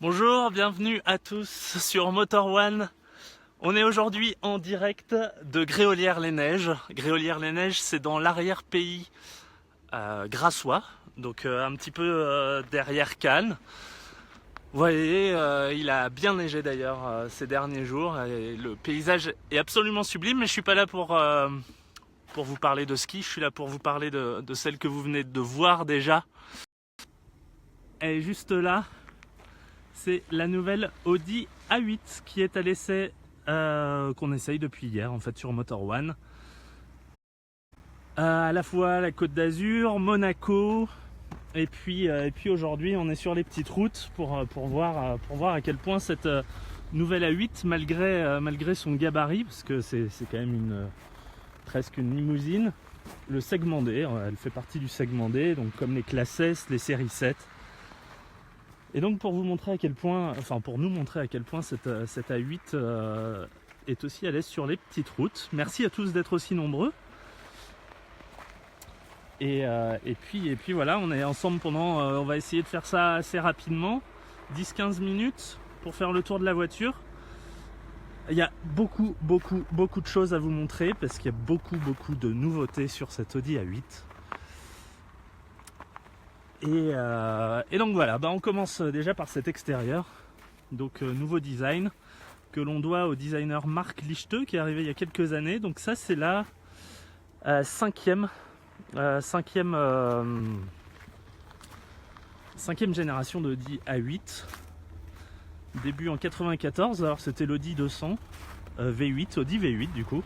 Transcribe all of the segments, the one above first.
Bonjour, bienvenue à tous sur Motor One. On est aujourd'hui en direct de Gréolières-les-Neiges. Gréolières-les-Neiges, c'est dans l'arrière-pays grassois, donc un petit peu derrière Cannes. Vous voyez, il a bien neigé d'ailleurs ces derniers jours et le paysage est absolument sublime, mais je suis pas là pour vous parler de ski, je suis là pour vous parler de celle que vous venez de voir déjà. Elle est juste là. C'est la nouvelle Audi A8 qui est à l'essai, qu'on essaye depuis hier en fait sur Motor One. À la fois la Côte d'Azur, Monaco, et puis aujourd'hui on est sur les petites routes pour voir à quel point cette nouvelle A8, malgré son gabarit, parce que c'est quand même presque une limousine, le segment D, elle fait partie du segment D, donc comme les classes S, les séries 7. Et donc pour nous montrer à quel point cette A8 est aussi à l'aise sur les petites routes. Merci à tous d'être aussi nombreux. Et puis voilà, on est ensemble on va essayer de faire ça assez rapidement, 10-15 minutes pour faire le tour de la voiture. Il y a beaucoup de choses à vous montrer parce qu'il y a beaucoup de nouveautés sur cette Audi A8. Et donc voilà, on commence déjà par cet extérieur. Donc nouveau design que l'on doit au designer Marc Lichteux qui est arrivé il y a quelques années. Donc ça c'est la cinquième génération d'Audi A8. Début en 94, alors c'était l'Audi 200 V8, Audi V8 du coup.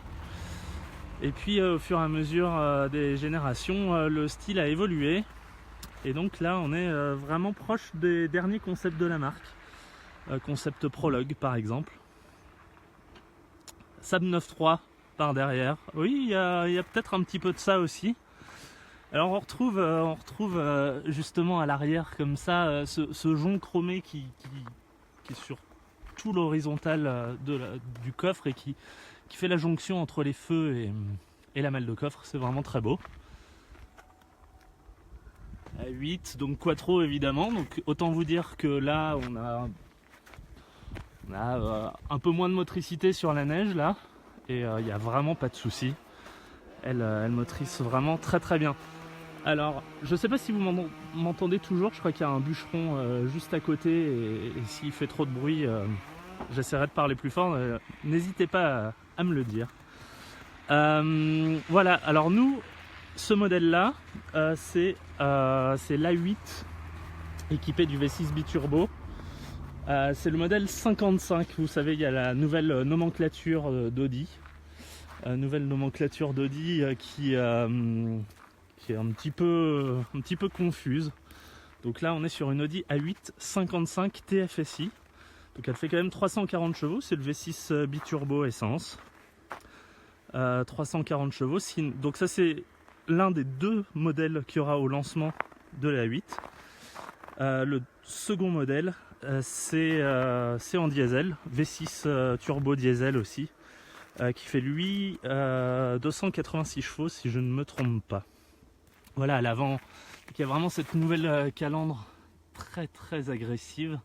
Et puis au fur et à mesure des générations, le style a évolué. Et donc là on est vraiment proche des derniers concepts de la marque. Concept Prologue par exemple. Saab 9.3 par derrière. Oui, il y a peut-être un petit peu de ça aussi. Alors on retrouve justement à l'arrière comme ça ce jonc chromé qui est sur tout l'horizontale du coffre et qui fait la jonction entre les feux et la malle de coffre. C'est vraiment très beau. A8, donc quattro évidemment, donc autant vous dire que là on a un peu moins de motricité sur la neige là, et il n'y a vraiment pas de souci. Elle motrice vraiment très bien. Alors je sais pas si vous m'entendez toujours, je crois qu'il y a un bûcheron juste à côté, et s'il fait trop de bruit, j'essaierai de parler plus fort, n'hésitez pas à me le dire. Voilà, alors nous, ce modèle là, c'est l'A8 équipé du V6 biturbo. C'est le modèle 55, vous savez, il y a la nouvelle nomenclature d'Audi. Nouvelle nomenclature d'Audi qui est un petit peu confuse. Donc là on est sur une Audi A8 55 TFSI. Donc elle fait quand même 340 chevaux, c'est le V6 biturbo essence. 340 chevaux, donc ça c'est l'un des deux modèles qu'il y aura au lancement de la A8. Le second modèle, c'est en diesel, V6 turbo diesel aussi, qui fait lui 286 chevaux si je ne me trompe pas. Voilà, à l'avant, il y a vraiment cette nouvelle calandre très agressive,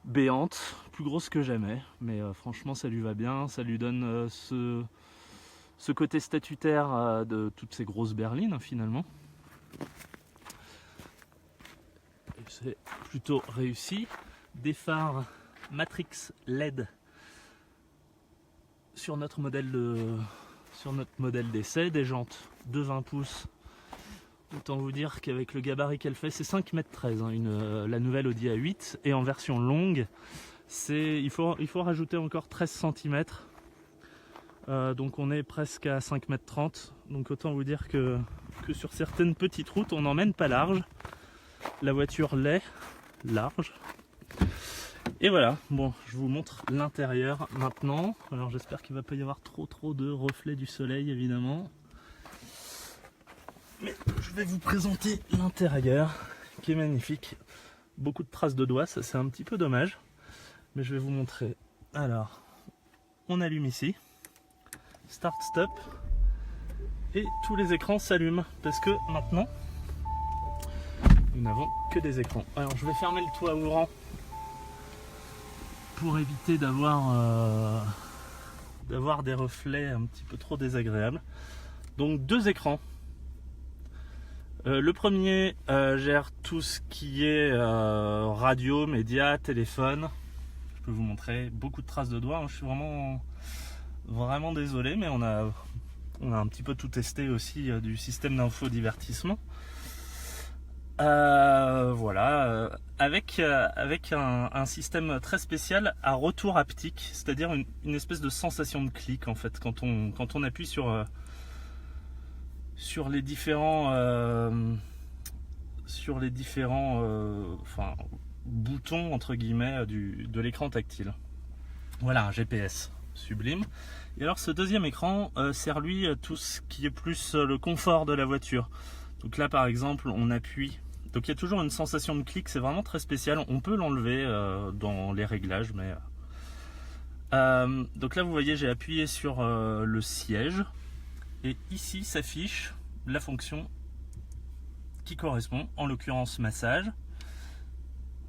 béante, plus grosse que jamais, mais franchement ça lui va bien, ça lui donne ce côté statutaire de toutes ces grosses berlines finalement. C'est plutôt réussi. Des phares Matrix LED sur notre modèle d'essai, des jantes de 20 pouces. Autant vous dire qu'avec le gabarit qu'elle fait, c'est 5,13 m, la nouvelle Audi A8, et en version longue, il faut rajouter encore 13 cm. Donc on est presque à 5,30 m, donc autant vous dire que sur certaines petites routes on n'emmène pas large. La voiture l'est large. Et voilà, bon, je vous montre l'intérieur maintenant. Alors j'espère qu'il ne va pas y avoir trop de reflets du soleil évidemment. Mais je vais vous présenter l'intérieur qui est magnifique. Beaucoup de traces de doigts, ça c'est un petit peu dommage. Mais je vais vous montrer. Alors, on allume ici. Start, stop. Et tous les écrans s'allument. Parce que maintenant, nous n'avons que des écrans. Alors je vais fermer le toit ouvrant pour éviter d'avoir des reflets un petit peu trop désagréables. Donc 2 écrans. Le premier gère tout ce qui est radio, médias, téléphone. Je peux vous montrer beaucoup de traces de doigts. Je suis vraiment désolé, mais on a un petit peu tout testé aussi du système d'infodivertissement. Voilà, avec un système très spécial à retour haptique, c'est-à-dire une espèce de sensation de clic en fait quand on appuie sur les différents boutons entre guillemets de l'écran tactile. Voilà, un GPS sublime. Et alors ce deuxième écran sert lui à tout ce qui est plus le confort de la voiture. Donc là par exemple on appuie, donc il y a toujours une sensation de clic, c'est vraiment très spécial. On peut l'enlever dans les réglages, mais donc là vous voyez j'ai appuyé sur le siège et ici s'affiche la fonction qui correspond, en l'occurrence massage.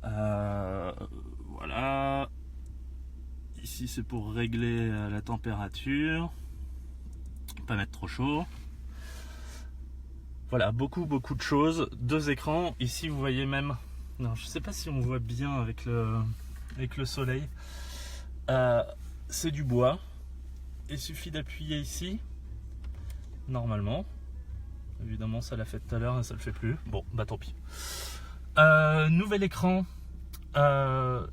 Voilà, ici c'est pour régler la température, pas mettre trop chaud. Voilà, beaucoup de choses. 2 écrans. Ici vous voyez même, non je sais pas si on voit bien avec le soleil, c'est du bois. Il suffit d'appuyer ici, normalement. Évidemment ça l'a fait tout à l'heure et ça le fait plus. Bon bah tant pis. Nouvel écran. Ça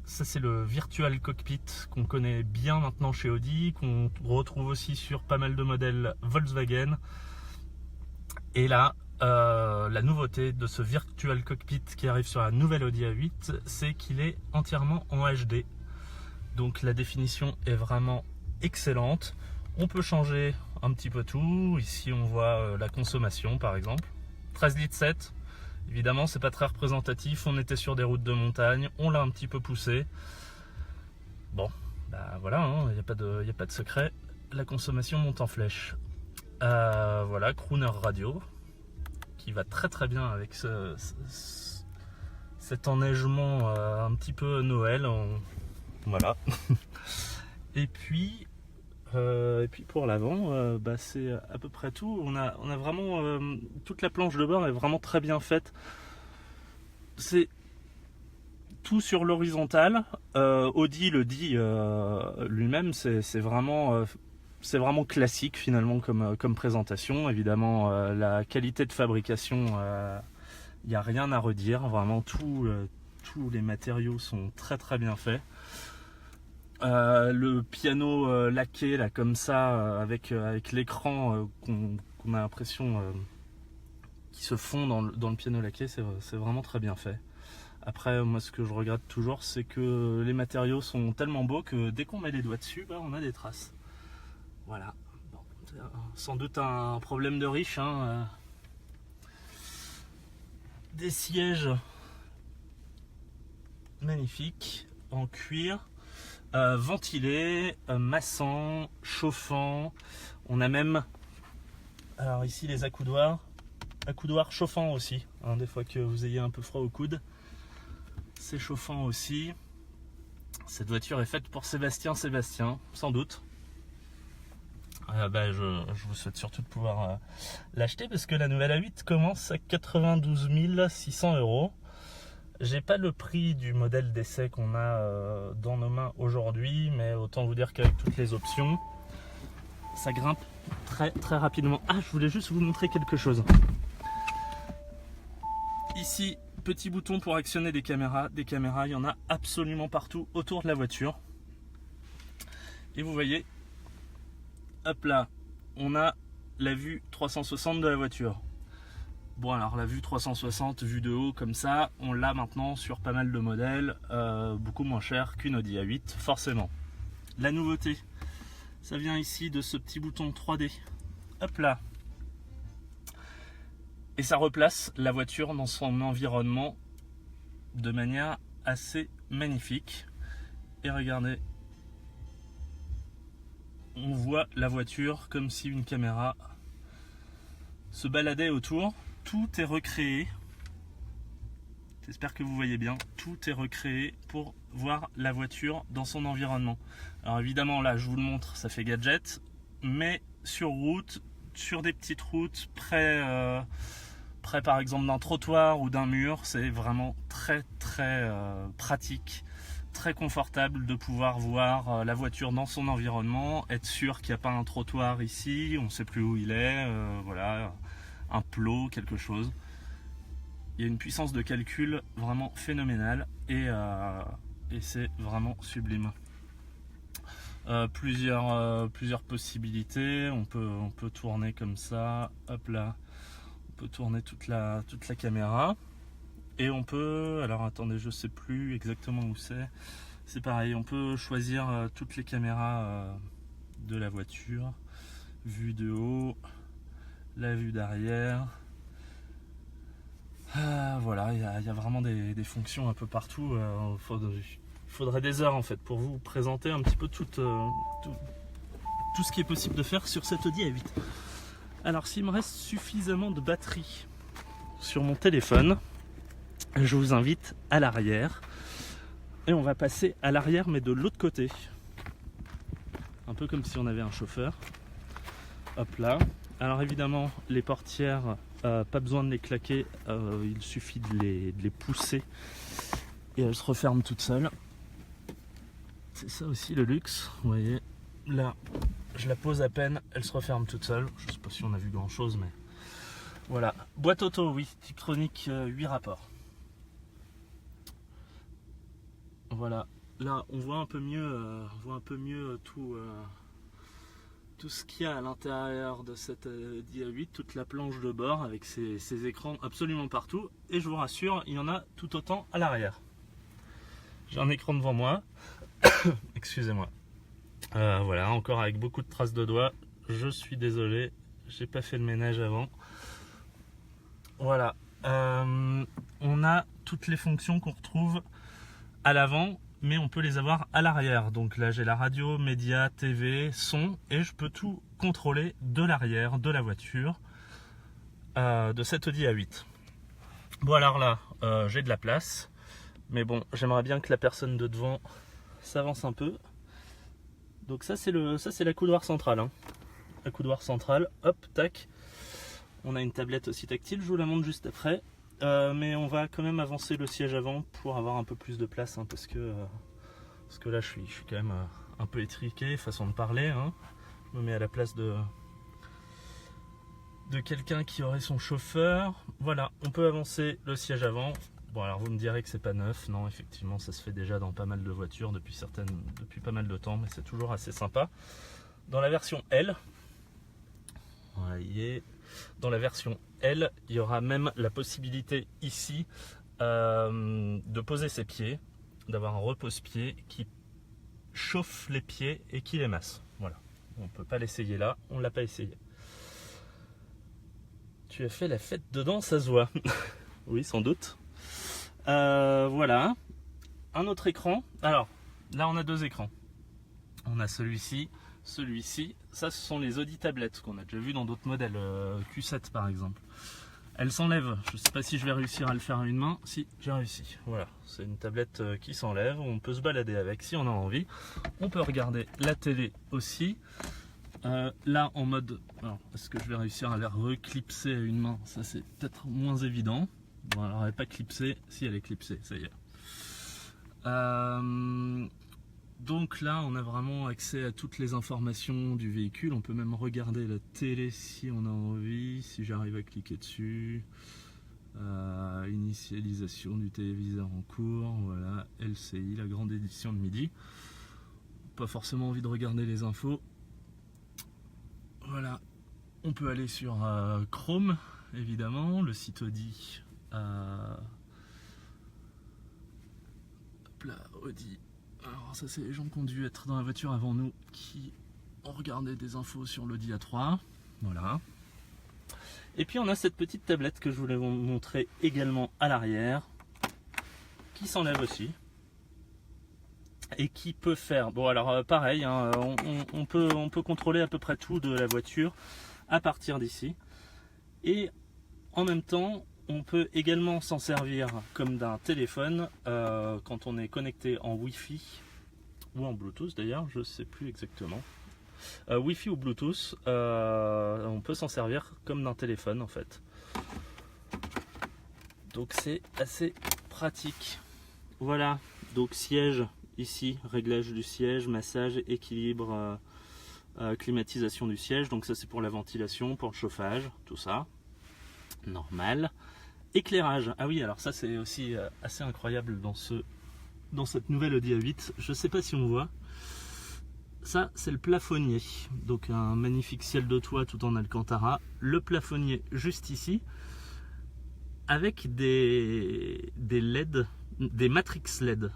c'est le Virtual Cockpit qu'on connaît bien maintenant chez Audi, qu'on retrouve aussi sur pas mal de modèles Volkswagen. Et là, la nouveauté de ce Virtual Cockpit qui arrive sur la nouvelle Audi A8, c'est qu'il est entièrement en HD. Donc la définition est vraiment excellente. On peut changer un petit peu tout. Ici on voit la consommation par exemple. 13,7 litres. Évidemment c'est pas très représentatif. On était sur des routes de montagne. On l'a un petit peu poussé. Bon, bah voilà, il n'y a pas de secret. La consommation monte en flèche. Voilà, crooner radio qui va très bien avec cet enneigement un petit peu Noël. Voilà. Et puis pour l'avant, bah c'est à peu près tout. On a vraiment toute la planche de bord est vraiment très bien faite. C'est tout sur l'horizontale. Audi le dit lui-même, c'est vraiment classique finalement comme présentation. Évidemment la qualité de fabrication, il n'y a rien à redire. Vraiment tous les matériaux sont très bien faits. Le piano laqué là comme ça avec l'écran qu'on a l'impression qui se fond dans le piano laqué, c'est vraiment très bien fait. Après moi ce que je regrette toujours c'est que les matériaux sont tellement beaux que dès qu'on met les doigts dessus, bah, on a des traces. Voilà, bon, sans doute un problème de riche, hein. Des sièges magnifiques en cuir, ventilés, massants, chauffants. On a même, alors ici les accoudoirs chauffants aussi, hein, des fois que vous ayez un peu froid au coude, c'est chauffant aussi. Cette voiture est faite pour Sébastien, sans doute. Je vous souhaite surtout de pouvoir l'acheter parce que la nouvelle A8 commence à 92 600 €. J'ai pas le prix du modèle d'essai qu'on a dans nos mains aujourd'hui, mais autant vous dire qu'avec toutes les options, ça grimpe très rapidement. Ah, je voulais juste vous montrer quelque chose. Ici, petit bouton pour actionner des caméras. Des caméras, il y en a absolument partout autour de la voiture. Et vous voyez, hop là, on a la vue 360 de la voiture. Bon alors la vue 360, vue de haut comme ça, on l'a maintenant sur pas mal de modèles, beaucoup moins cher qu'une Audi A8, forcément. La nouveauté, ça vient ici de ce petit bouton 3D. Hop là. Et ça replace la voiture dans son environnement de manière assez magnifique. Et regardez, on voit la voiture comme si une caméra se baladait autour. Tout est recréé. J'espère que vous voyez bien. Tout est recréé pour voir la voiture dans son environnement. Alors évidemment là je vous le montre, ça fait gadget, mais sur route, sur des petites routes, près par exemple d'un trottoir ou d'un mur, c'est vraiment très pratique, très confortable de pouvoir voir la voiture dans son environnement, être sûr qu'il n'y a pas un trottoir ici, on ne sait plus où il est, voilà, un plot, quelque chose. Il y a une puissance de calcul vraiment phénoménale et c'est vraiment sublime. Plusieurs possibilités, on peut tourner comme ça, hop là, on peut tourner toute la caméra et on peut, alors attendez, je sais plus exactement où c'est pareil, on peut choisir toutes les caméras de la voiture, vue de haut, la vue d'arrière. Voilà, il y a vraiment des fonctions un peu partout. Il faudrait des heures en fait pour vous présenter un petit peu tout ce qui est possible de faire sur cette Audi A8. Alors s'il me reste suffisamment de batterie sur mon téléphone, je vous invite à l'arrière. Et on va passer à l'arrière mais de l'autre côté. Un peu comme si on avait un chauffeur. Hop là. Alors évidemment les portières, pas besoin de les claquer, il suffit de les pousser et elles se referment toutes seules. C'est ça aussi le luxe, vous voyez, là je la pose à peine, elle se referme toute seule. Je sais pas si on a vu grand chose, mais voilà. Boîte auto, oui, Tiptronic 8 rapports. Voilà, là on voit un peu mieux, tout ce qu'il y a à l'intérieur de cette Audi A8, toute la planche de bord avec ses écrans absolument partout. Et je vous rassure, il y en a tout autant à l'arrière. J'ai un écran devant moi. Excusez-moi. Voilà, encore avec beaucoup de traces de doigts. Je suis désolé, j'ai pas fait le ménage avant. Voilà. On a toutes les fonctions qu'on retrouve à l'avant, mais on peut les avoir à l'arrière. Donc là j'ai la radio, médias, TV, son, et je peux tout contrôler de l'arrière de la voiture de cette Audi A8. Bon alors là j'ai de la place, mais bon j'aimerais bien que la personne de devant s'avance un peu. Donc ça c'est la coudoir centrale, hein. La coudoir centrale, hop, tac. On a une tablette aussi tactile, je vous la montre juste après. Mais on va quand même avancer le siège avant pour avoir un peu plus de place, hein, parce que là je suis quand même un peu étriqué, façon de parler, hein. Je me mets à la place de quelqu'un qui aurait son chauffeur. Voilà, on peut avancer le siège avant. Bon alors vous me direz que c'est pas neuf, non effectivement ça se fait déjà dans pas mal de voitures depuis pas mal de temps, mais c'est toujours assez sympa. Dans la version L, voyez, dans la version L, il y aura même la possibilité ici de poser ses pieds, d'avoir un repose-pied qui chauffe les pieds et qui les masse. Voilà, on ne peut pas l'essayer là, on ne l'a pas essayé. Tu as fait la fête dedans, ça se voit. Oui, sans doute. Voilà, un autre écran. Alors, là on a deux écrans. On a celui-ci. Ça ce sont les Audi tablettes qu'on a déjà vu dans d'autres modèles, Q7 par exemple. Elle s'enlève, je ne sais pas si je vais réussir à le faire à une main. Si, j'ai réussi. Voilà, c'est une tablette qui s'enlève, on peut se balader avec si on a envie. On peut regarder la télé aussi. Là en mode, alors est-ce que je vais réussir à la reclipser à une main? Ça c'est peut-être moins évident. Bon alors elle n'est pas clipsée, si elle est clipsée, ça y est. Donc là on a vraiment accès à toutes les informations du véhicule, on peut même regarder la télé si on a envie, si j'arrive à cliquer dessus. Initialisation du téléviseur en cours, voilà, LCI, la grande édition de midi. Pas forcément envie de regarder les infos. Voilà, on peut aller sur Chrome évidemment, le site Audi. Hop là, Audi. Alors ça c'est les gens qui ont dû être dans la voiture avant nous qui ont regardé des infos sur l'Audi A3. Voilà. Et puis on a cette petite tablette que je voulais vous montrer également à l'arrière, qui s'enlève aussi. Et qui peut faire, bon alors pareil, hein, on peut contrôler à peu près tout de la voiture à partir d'ici. Et en même temps, On peut également s'en servir comme d'un téléphone quand on est connecté en Wi-Fi ou en Bluetooth d'ailleurs, je ne sais plus exactement. Wi-Fi ou Bluetooth, on peut s'en servir comme d'un téléphone en fait. Donc c'est assez pratique. Voilà, donc siège ici, réglage du siège, massage, équilibre, climatisation du siège. Donc ça c'est pour la ventilation, pour le chauffage, tout ça. Normal. Éclairage, ah oui, alors ça c'est aussi assez incroyable dans cette nouvelle Audi A8. Je sais pas si on voit. Ça c'est le plafonnier, donc un magnifique ciel de toit tout en alcantara. Le plafonnier juste ici, avec des LED, des matrix LED.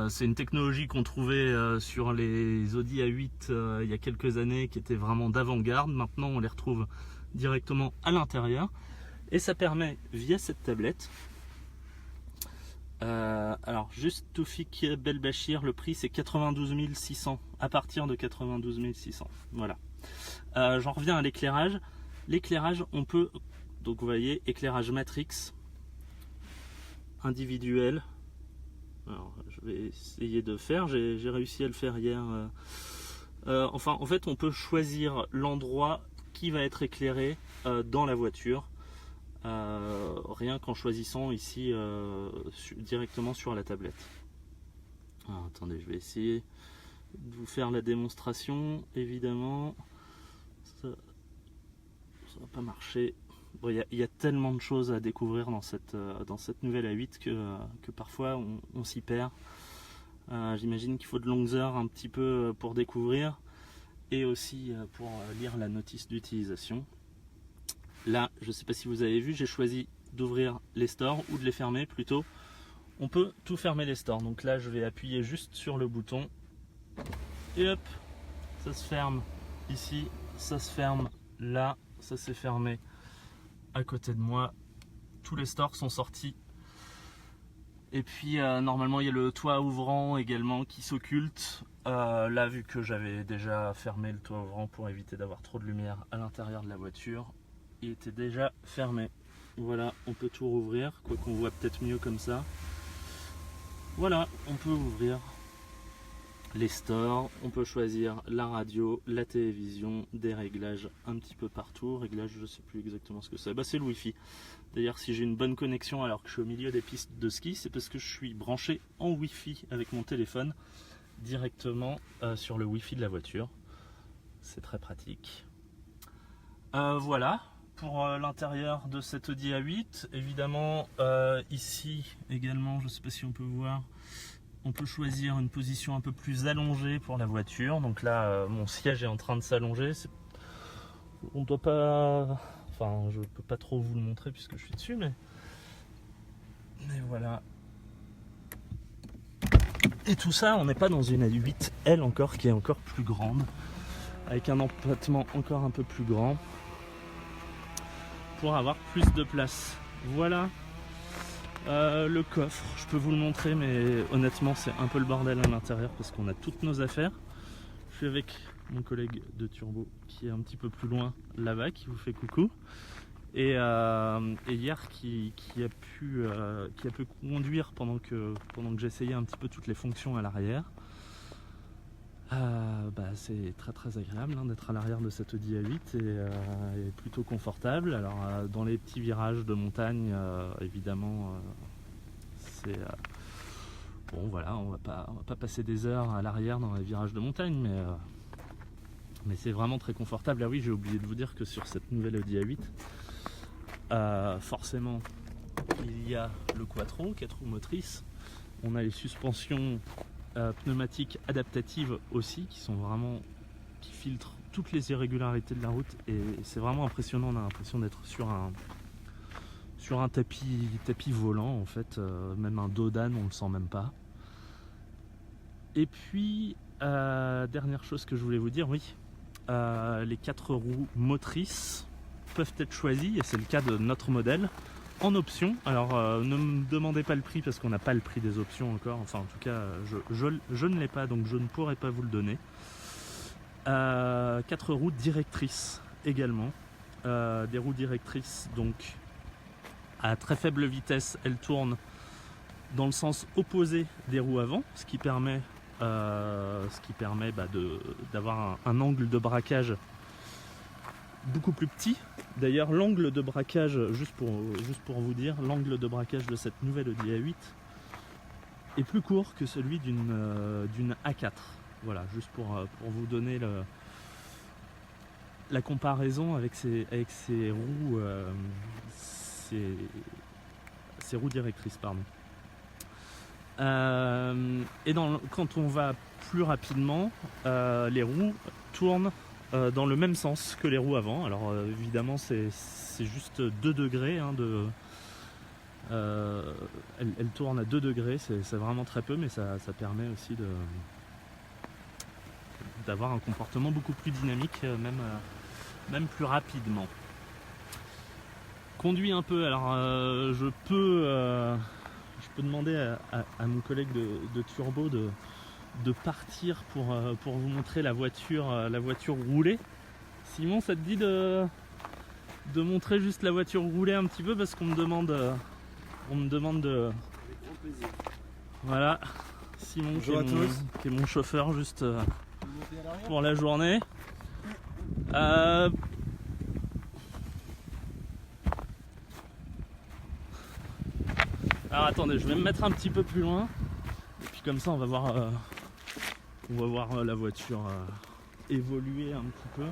C'est une technologie qu'on trouvait sur les Audi A8 il y a quelques années, qui était vraiment d'avant-garde. Maintenant on les retrouve directement à l'intérieur. Et ça permet, via cette tablette, alors juste Toufik Belbachir, le prix c'est 92 600, à partir de 92 600, voilà. J'en reviens à l'éclairage. L'éclairage, on peut, donc vous voyez, éclairage matrix, individuel. Alors je vais essayer de faire, j'ai réussi à le faire hier. Enfin, en fait, on peut choisir l'endroit qui va être éclairé dans la voiture. Rien qu'en choisissant ici directement sur la tablette. Alors, attendez, je vais essayer de vous faire la démonstration. Évidemment, ça va pas marcher. Bon, il y a tellement de choses à découvrir dans cette nouvelle A8 que parfois on s'y perd. J'imagine qu'il faut de longues heures un petit peu pour découvrir et aussi pour lire la notice d'utilisation. Là, je ne sais pas si vous avez vu, j'ai choisi d'ouvrir les stores ou de les fermer plutôt. On peut tout fermer les stores. Donc là, je vais appuyer juste sur le bouton. Et hop, ça se ferme ici, ça se ferme là, ça s'est fermé à côté de moi. Tous les stores sont sortis. Et puis normalement, il y a le toit ouvrant également qui s'occulte. Là, vu que j'avais déjà fermé le toit ouvrant pour éviter d'avoir trop de lumière à l'intérieur de la voiture, il était déjà fermé. Voilà, on peut tout rouvrir, quoi qu'on voit peut-être mieux comme ça. Voilà, on peut ouvrir les stores, on peut choisir la radio, la télévision, des réglages un petit peu partout. Réglages, je sais plus exactement ce que c'est. Bah, c'est le Wi-Fi. D'ailleurs, si j'ai une bonne connexion alors que je suis au milieu des pistes de ski, c'est parce que je suis branché en Wi-Fi avec mon téléphone directement sur le Wi-Fi de la voiture. C'est très pratique. Voilà pour l'intérieur de cette Audi A8. Évidemment, ici également, je ne sais pas si on peut voir, on peut choisir une position un peu plus allongée pour la voiture. Donc là, mon siège est en train de s'allonger. On doit pas... Enfin, je peux pas trop vous le montrer puisque je suis dessus, mais voilà. Et tout ça, on n'est pas dans une A8L encore, qui est encore plus grande, avec un empattement encore un peu plus grand, pour avoir plus de place. Voilà le coffre, je peux vous le montrer, mais honnêtement c'est un peu le bordel à l'intérieur parce qu'on a toutes nos affaires. Je suis avec mon collègue de Turbo qui est un petit peu plus loin là-bas, qui vous fait coucou, et hier qui a pu conduire pendant que j'essayais un petit peu toutes les fonctions à l'arrière. C'est très agréable d'être à l'arrière de cette Audi A8 et plutôt confortable. Alors dans les petits virages de montagne, évidemment, c'est bon, voilà, on va pas passer des heures à l'arrière dans les virages de montagne, mais c'est vraiment très confortable. Ah oui, j'ai oublié de vous dire que sur cette nouvelle Audi A8, forcément, il y a le quattro, 4 roues motrices. On a les suspensions pneumatiques adaptatives aussi, qui filtrent toutes les irrégularités de la route, et c'est vraiment impressionnant. On a l'impression d'être sur un tapis volant en fait, même un dos d'âne on le sent même pas. Et puis dernière chose que je voulais vous dire, oui, les 4 roues motrices peuvent être choisies, et c'est le cas de notre modèle, en option. Alors ne me demandez pas le prix parce qu'on n'a pas le prix des options encore, enfin en tout cas je ne l'ai pas, donc je ne pourrai pas vous le donner. 4 roues directrices également, des roues directrices donc à très faible vitesse, elle tourne dans le sens opposé des roues avant, ce qui permet d'avoir un angle de braquage beaucoup plus petit. D'ailleurs, l'angle de braquage, juste pour vous dire, l'angle de braquage de cette nouvelle Audi A8 est plus court que celui d'une A4. Voilà, juste pour vous donner la comparaison avec ces roues, ces roues directrices, pardon. Et quand on va plus rapidement, les roues tournent dans le même sens que les roues avant. Alors évidemment c'est juste 2 degrés hein, elle tourne à 2 degrés, c'est vraiment très peu, mais ça permet aussi d'avoir un comportement beaucoup plus dynamique, même plus rapidement. Conduit un peu, alors je peux demander à mon collègue de Turbo de partir pour vous montrer la voiture roulée. Simon, ça te dit de montrer juste la voiture roulée un petit peu, parce qu'on me demande de... Avec grand plaisir. Voilà, Simon qui est mon chauffeur juste pour la journée. Alors attendez, je vais me mettre un petit peu plus loin, et puis comme ça on va voir la voiture évoluer un petit peu.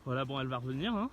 Voilà, bon, elle va revenir, hein.